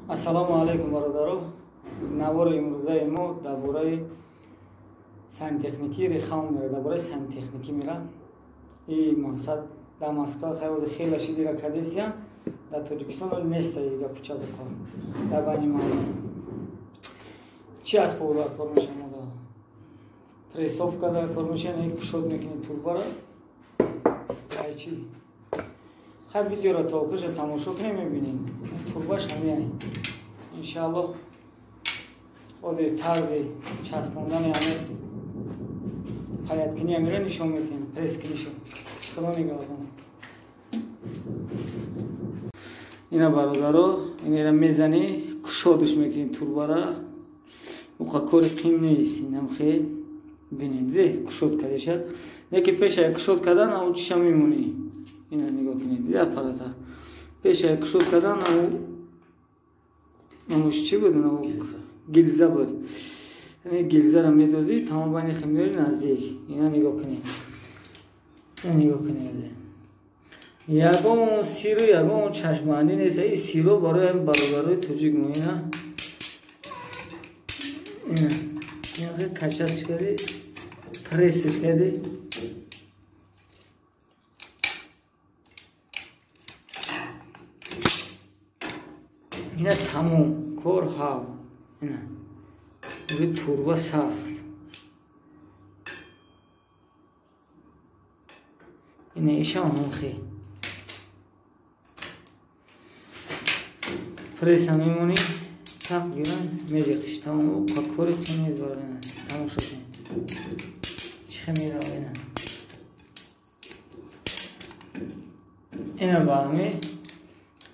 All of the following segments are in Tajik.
Ассаламу алайкум бародаро. Навори имрӯзаи мо дар бораи сантехникӣ рехам мера, дар бораи сантехникӣ мера. И мақсад дар Москва хавози хела шидира кадесия дар Тоҷикистон неста ига пуча букор. Дар байни мо чи аз повода кор мешавад? Прессовка да кор мешавад, ин кушод мекунед турбара. Ай чи? Хай видеоро то охирша тамошо кунем мебинем. Турбаш ҳамин. Иншаллоҳ оди тарзи часпондани ҳамин ҳаяткунӣ ҳамира нишон метиҳем. Пресскунишо. Худо нигоҳдон. Ина бародаро, инера мезани кушодиш мекунед турбара. Уқа кори қим нест. Инам хе бинед. Кушод кадеша. Неки пеша кушод кадан ау чиша мемонӣ. Ина нигоҳ кунед. Аппарата. Пеша кушод кадан ау чи буд? Гилза буд. Гилзаро медозӣ, тамом байни химиёри наздик. Ина нигоҳ кунед. Ина нигоҳ кунед. Ягон сиру ягон чашмбандӣ нест. И сиро барои бародарои тоҷик моина. Ина качаш кади, прессиш кади. Ина тамом кор ҳав. Ина турба сафт. Ина ишам ҳамхе. Пресса мемонӣ, так гиран меҷиқиш тамом кори қинез барона. Тамошо кун. Чихе мерава ина. Ина баҳми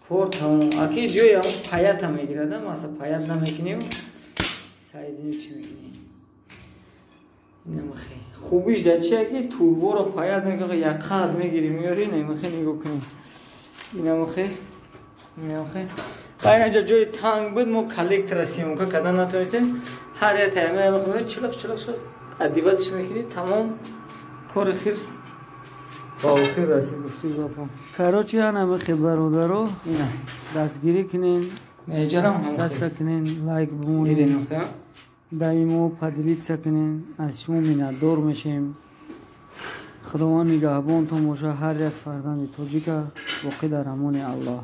кор тамом. Аки ҷои ам паята мегирада, маса паят намекунем. Сайдини чи мекунем. Ина махе. Хубиш дар чи аки турборо паят мекунем, як қад мегири меёри, ина махе нигоҳ кунем. Ина махе. Ина махе. Байна ҷои танг буд мо коллектора симка кадан натонистем. Ҳар як тайма мехоҳем чилақ адиватш мекунем. Тамом кори хирс ба охир расид. Короче ана махе бародаро, ина дастгирӣ кунен, меҷарам сабса кунен, лайк бумонед. Даимо поделиться кунен. Аз шумо миннатдор мешем. Худованд нигаҳбонтон боша. Ҳар як фарзанди тоҷика воқеъ дар амони Аллоҳ.